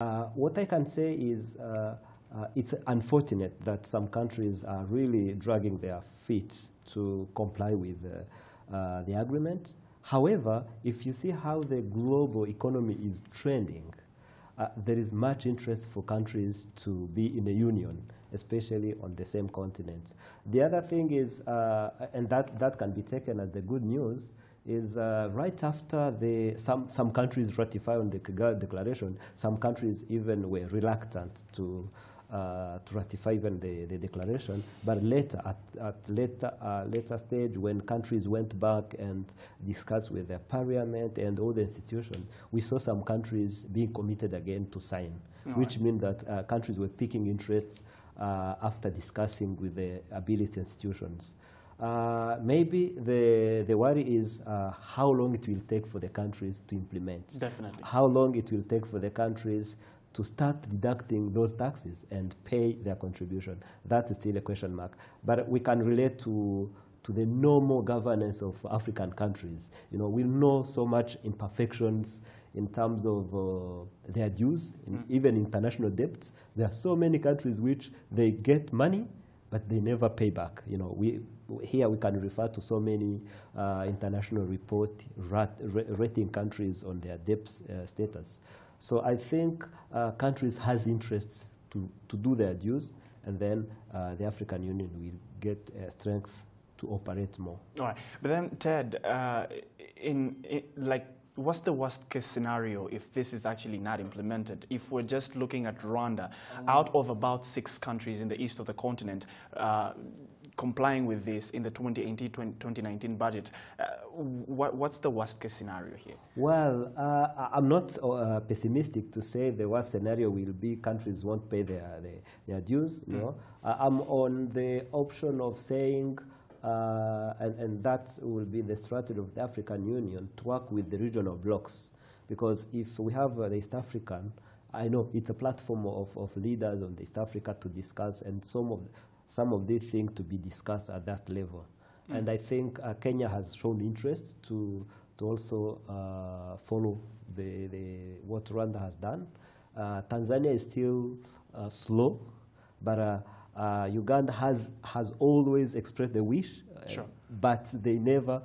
What I can say is it's unfortunate that some countries are really dragging their feet to comply with the agreement. However, if you see how the global economy is trending, there is much interest for countries to be in a union, especially on the same continent. The other thing is, and that can be taken as the good news, is right after some countries ratify on the Kigali Declaration, some countries even were reluctant to ratify even the declaration. But later, at later stage, when countries went back and discussed with their parliament and all the institutions, we saw some countries being committed again to sign, which means that countries were picking interest after discussing with the ability institutions. Maybe the worry is how long it will take for the countries to implement. Definitely. How long it will take for the countries to start deducting those taxes and pay their contribution. That is still a question mark. But we can relate to the normal governance of African countries. You know, we know so much imperfections in terms of their dues, even international debts. There are so many countries which they get money, but they never pay back. You know, here we can refer to so many international reports rating countries on their debt status. So I think countries has interests to do their dues, and then the African Union will get strength to operate more. All right, but then Ted, what's the worst case scenario if this is actually not implemented? If we're just looking at Rwanda, out of about 6 countries in the east of the continent complying with this in the 2018-2019 budget, what's the worst case scenario here? Well, I'm not pessimistic to say the worst scenario will be countries won't pay their dues. You know? I'm on the option of saying, and that will be the strategy of the African Union, to work with the regional blocs. Because if we have the East African, I know it's a platform of leaders on East Africa to discuss, and some of these things to be discussed at that level. And I think Kenya has shown interest to also follow what Rwanda has done. Tanzania is still slow, but Uganda has always expressed the wish, but they never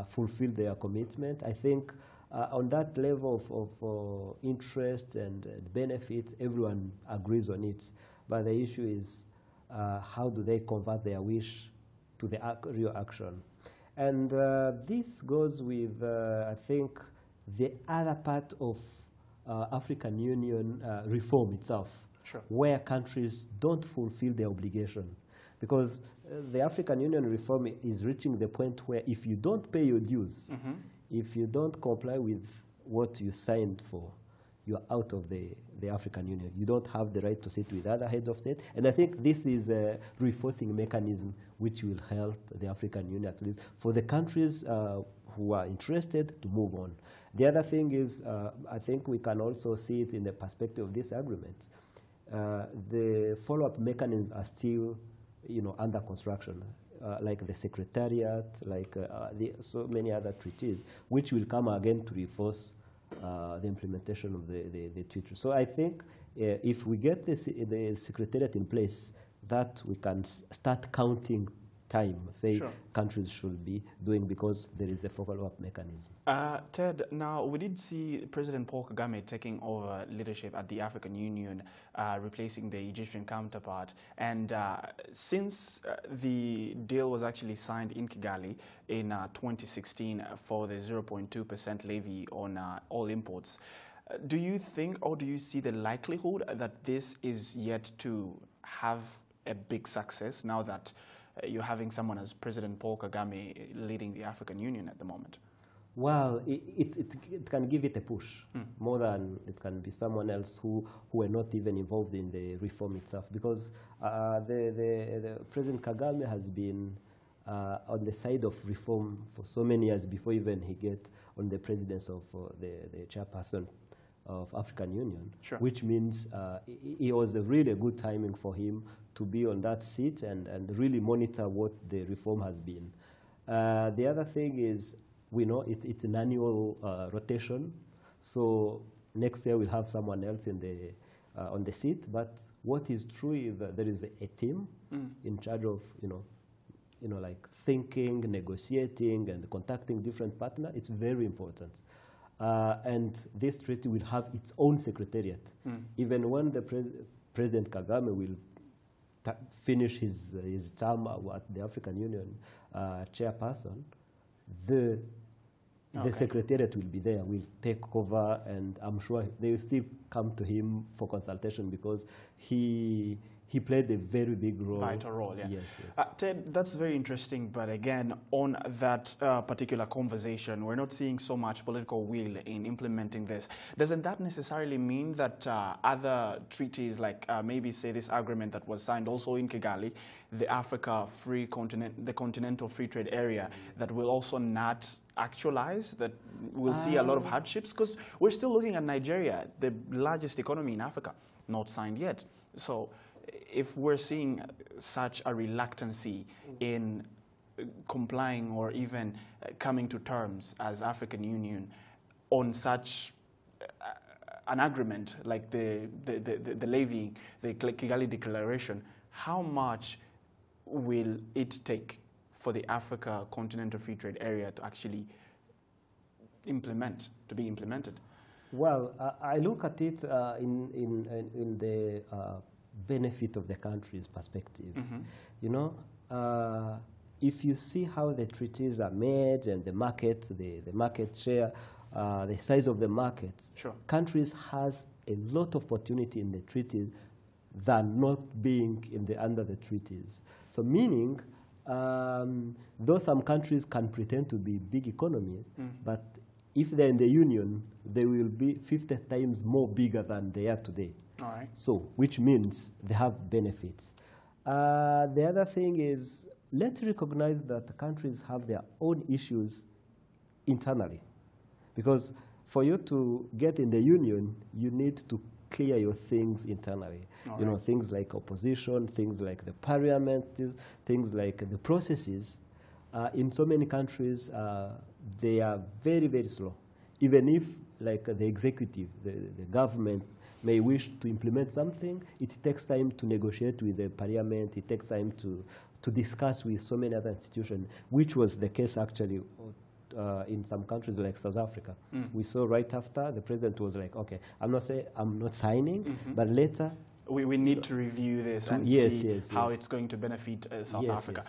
fulfill their commitment. I think on that level of interest and benefit, everyone agrees on it. But the issue is how do they convert their wish to the real action? And this goes with, I think, the other part of African Union reform itself. Where countries don't fulfill their obligation. Because the African Union reform is reaching the point where if you don't pay your dues, if you don't comply with what you signed for, you're out of the African Union. You don't have the right to sit with other heads of state. And I think this is a reinforcing mechanism which will help the African Union, at least, for the countries who are interested to move on. The other thing is, I think we can also see it in the perspective of this agreement. The follow-up mechanisms are still, under construction, like the Secretariat, like so many other treaties, which will come again to reinforce the implementation of the treaty. So I think if we get the Secretariat in place, that we can start counting time, say countries should be doing, because there is a follow-up mechanism. Ted, now we did see President Paul Kagame taking over leadership at the African Union, replacing the Egyptian counterpart. And since the deal was actually signed in Kigali in 2016 for the 0.2% levy on all imports, do you think, or do you see the likelihood that this is yet to have a big success now that you're having someone as President Paul Kagame leading the African Union at the moment? Well, it can give it a push more than it can be someone else who are not even involved in the reform itself. Because the President Kagame has been on the side of reform for so many years before even he get on the presidency of the chairperson of African Union, which means it was a really good timing for him to be on that seat and really monitor what the reform has been. The other thing is, we know it's an annual rotation, so next year we'll have someone else in the on the seat. But what is true is that there is a team in charge of like thinking, negotiating, and contacting different partners. It's very important. And this treaty will have its own secretariat. Even when the President Kagame will finish his term at the African Union chairperson, the secretariat will be there, will take over, and I'm sure they will still come to him for consultation because he played a very big role. Vital role, yeah. Yes, yes. Ted, that's very interesting, but again, on that particular conversation, we're not seeing so much political will in implementing this. Doesn't that necessarily mean that other treaties, like maybe say this agreement that was signed also in Kigali, the Africa Free Continent, the Continental Free Trade Area, that will also not actualize, that we'll see a lot of hardships? Because we're still looking at Nigeria, the largest economy in Africa, not signed yet. So if we're seeing such a reluctancy in complying or even coming to terms as African Union on such an agreement like the levy, the Kigali Declaration, how much will it take for the Africa Continental Free Trade Area to actually be implemented? Well, I look at it in the benefit of the country's perspective. If you see how the treaties are made and the market, the market share, the size of the markets, countries has a lot of opportunity in the treaties than not being under the treaties. So meaning, though some countries can pretend to be big economies, but if they're in the union, they will be 50 times more bigger than they are today. All right. So, which means they have benefits. The other thing is, let's recognize that the countries have their own issues internally. Because for you to get in the union, you need to clear your things internally. All things like opposition, things like the parliament, things like the processes. In so many countries, they are very, very slow. Even if, like the executive, the government, may wish to implement something, it takes time to negotiate with the parliament, it takes time to discuss with so many other institutions, which was the case actually in some countries like South Africa. We saw right after, the president was like, okay, I'm not signing, but later... We need to review this and see how it's going to benefit South Africa.